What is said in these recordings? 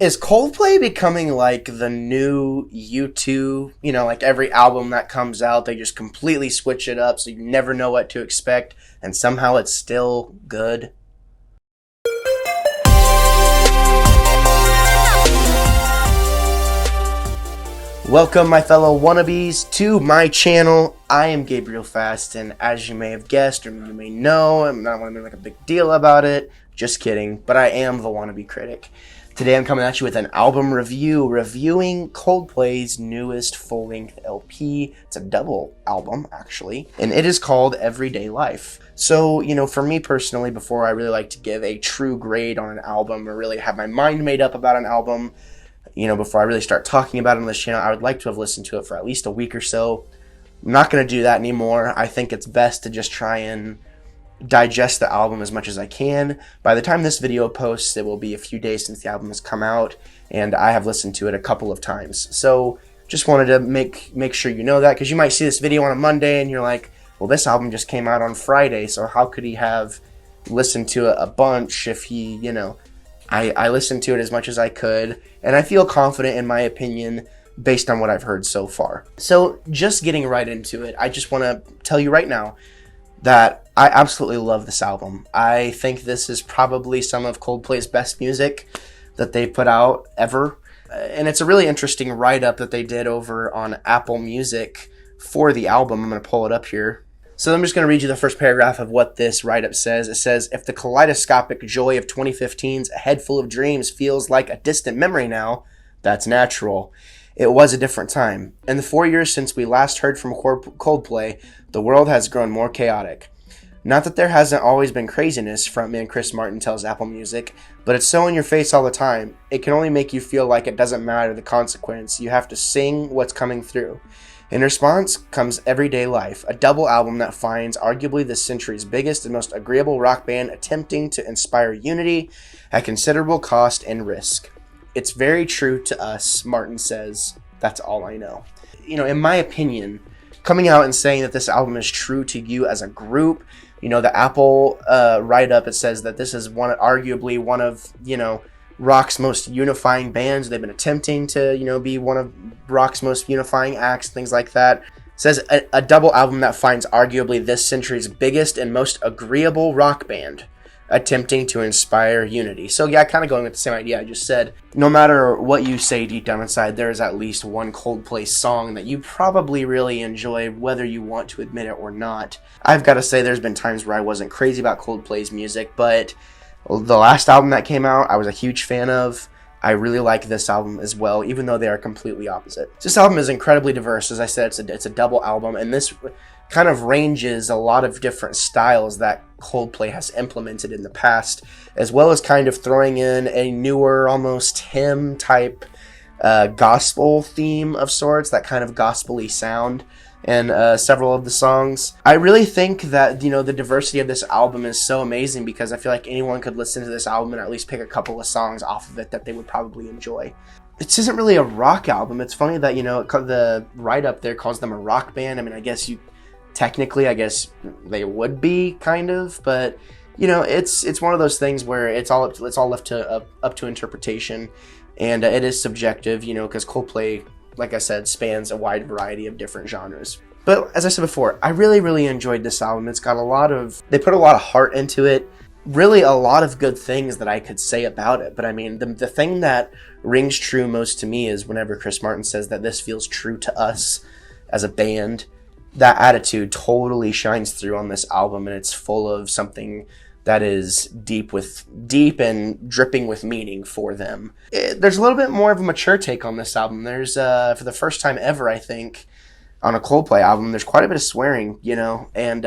Is Coldplay becoming like the new U2? You know, like every album that comes out, they just completely switch it up so you never know what to expect, and somehow it's still good. Welcome, my fellow wannabes, to my channel. I am Gabriel Fast, and as you may have guessed, or you may know, I'm not going to make a big deal about it. Just kidding, but I am the wannabe critic. Today I'm coming at you with an album review, reviewing Coldplay's newest full-length LP. It's a double album, actually, and it is called Everyday Life. So, you know, for me personally, before I really like to give a true grade on an album or really have my mind made up about an album, you know, before I really start talking about it on this channel, I would like to have listened to it for at least a week or so. I'm not going to do that anymore. I think it's best to just try and digest the album as much as I can. By the time this video posts, it will be a few days since the album has come out, and I have listened to it a couple of times. So just wanted to make sure you know that, because you might see this video on a Monday and you're like, well, this album just came out on Friday, so how could he have listened to it a bunch if he, you know, I listened to it as much as I could, and I feel confident in my opinion based on what I've heard so far. So just getting right into it, I just want to tell you right now that I absolutely love this album. I think this is probably some of Coldplay's best music that they've put out ever. And it's a really interesting write-up that they did over on Apple Music for the album. I'm going to pull it up here. So I'm just going to read you the first paragraph of what this write-up says. It says, if the kaleidoscopic joy of 2015's A Head Full of Dreams feels like a distant memory now, that's natural. It was a different time. In the 4 years since we last heard from Coldplay, the world has grown more chaotic. Not that there hasn't always been craziness, frontman Chris Martin tells Apple Music, but it's so in your face all the time. It can only make you feel like it doesn't matter the consequence. You have to sing what's coming through. In response comes Everyday Life, a double album that finds arguably this century's biggest and most agreeable rock band attempting to inspire unity at considerable cost and risk. It's very true to us, Martin says. That's all I know. You know, in my opinion, coming out and saying that this album is true to you as a group, you know, the Apple write-up, it says that this is arguably one of, you know, rock's most unifying bands. They've been attempting to, you know, be one of rock's most unifying acts, things like that. It says a double album that finds arguably this century's biggest and most agreeable rock band attempting to inspire unity. So yeah, kind of going with the same idea I just said. No matter what you say deep down inside, there is at least one Coldplay song that you probably really enjoy, whether you want to admit it or not. I've got to say there's been times where I wasn't crazy about Coldplay's music, but the last album that came out, I was a huge fan of. I really like this album as well, even though they are completely opposite. This album is incredibly diverse. As I said, it's a double album, and this kind of ranges a lot of different styles that Coldplay has implemented in the past, as well as kind of throwing in a newer, almost hymn-type gospel theme of sorts, that kind of gospel-y sound. And several of the songs. I really think that, you know, the diversity of this album is so amazing, because I feel like anyone could listen to this album and at least pick a couple of songs off of it that they would probably enjoy. This isn't really a rock album. It's funny that, you know, the write-up there calls them a rock band. I mean, I guess they would be, kind of, but, you know, it's one of those things where it's all left to up to interpretation, and it is subjective, you know, because Coldplay, like I said, spans a wide variety of different genres. But as I said before, I really enjoyed this album. It's got they put a lot of heart into it. Really a lot of good things that I could say about it. But I mean, the thing that rings true most to me is whenever Chris Martin says that this feels true to us as a band. That attitude totally shines through on this album, and it's full of something that is deep and dripping with meaning for them. There's a little bit more of a mature take on this album. There's, for the first time ever, I think, on a Coldplay album, there's quite a bit of swearing, you know, and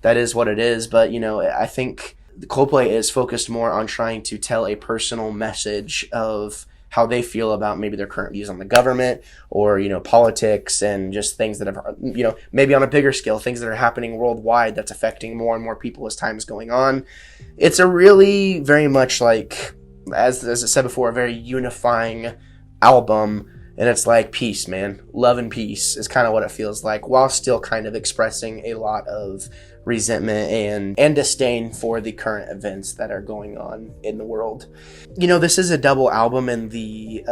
that is what it is. But, you know, I think Coldplay is focused more on trying to tell a personal message of how they feel about maybe their current views on the government, or, you know, politics, and just things that have, you know, maybe on a bigger scale, things that are happening worldwide that's affecting more and more people as time is going on. It's a really very much like, as I said before, a very unifying album, and it's like peace, man. Love and peace is kind of what it feels like, while still kind of expressing a lot of resentment and disdain for the current events that are going on in the world. You know, this is a double album, and the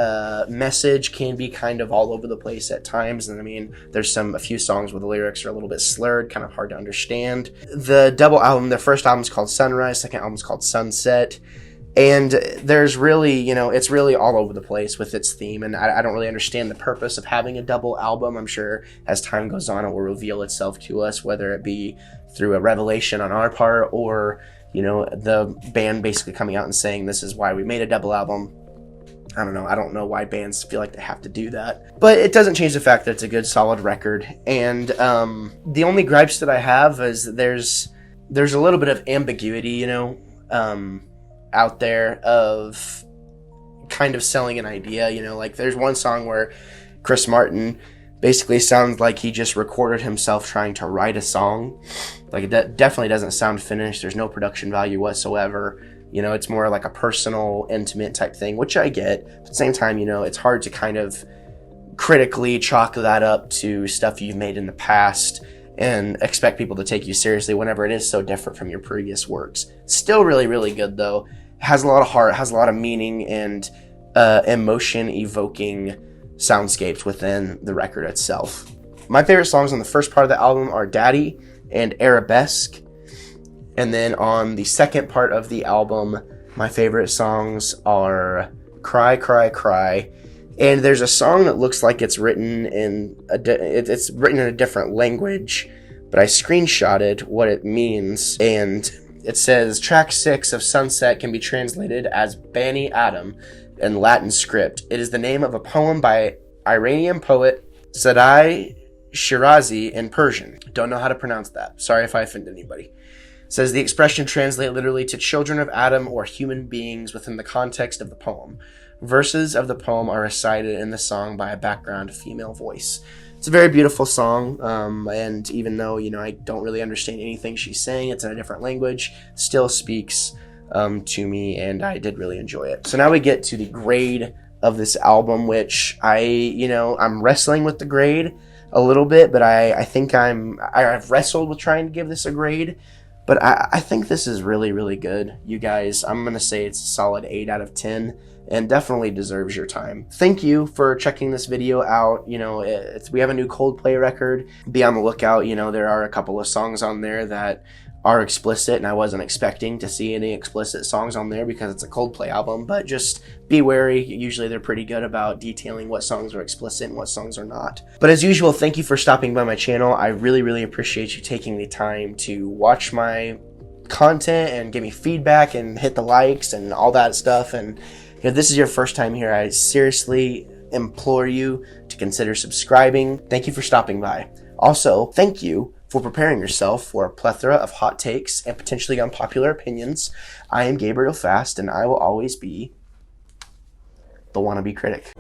message can be kind of all over the place at times. And I mean, there's a few songs where the lyrics are a little bit slurred, kind of hard to understand. The double album, the first album is called Sunrise, second album is called Sunset. And there's really, you know, it's really all over the place with its theme, and I don't really understand the purpose of having a double album. I'm sure as time goes on, it will reveal itself to us, whether it be through a revelation on our part or, you know, the band basically coming out and saying this is why we made a double album. I don't know. I don't know why bands feel like they have to do that. But it doesn't change the fact that it's a good, solid record. And the only gripes that I have is there's a little bit of ambiguity, you know, out there of kind of selling an idea, you know, like there's one song where Chris Martin basically sounds like he just recorded himself trying to write a song. Like that definitely doesn't sound finished. There's no production value whatsoever. You know, it's more like a personal, intimate type thing, which I get. But at the same time, you know, it's hard to kind of critically chalk that up to stuff you've made in the past and expect people to take you seriously whenever it is so different from your previous works. Still really, really good though. Has a lot of heart, has a lot of meaning and emotion evoking soundscapes within the record itself. My favorite songs on the first part of the album are Daddy and Arabesque. And then on the second part of the album, my favorite songs are Cry, Cry, Cry. And there's a song that looks like it's written in it's written in a different language, but I screenshotted what it means, and it says track 6 of Sunset can be translated as Bani Adam in Latin script. It is the name of a poem by Iranian poet Sadai Shirazi in Persian. Don't know how to pronounce that. Sorry if I offended anybody. It says the expression translates literally to children of Adam or human beings within the context of the poem. Verses of the poem are recited in the song by a background female voice. It's a very beautiful song, and even though, you know, I don't really understand anything she's saying, it's in a different language, still speaks to me, and I did really enjoy it. So now we get to the grade of this album, which I'm wrestling with the grade a little bit, but I think I've wrestled with trying to give this a grade, but I think this is really, really good. You guys, I'm going to say it's a solid 8 out of 10. And definitely deserves your time. Thank you for checking this video out. You know, we have a new Coldplay record. Be on the lookout. You know, there are a couple of songs on there that are explicit, and I wasn't expecting to see any explicit songs on there because it's a Coldplay album, but just be wary. Usually they're pretty good about detailing what songs are explicit and what songs are not. But as usual, thank you for stopping by my channel. I really, really appreciate you taking the time to watch my content and give me feedback and hit the likes and all that stuff. And if this is your first time here, I seriously implore you to consider subscribing. Thank you for stopping by. Also, thank you for preparing yourself for a plethora of hot takes and potentially unpopular opinions. I am Gabriel Fast, and I will always be the wannabe critic.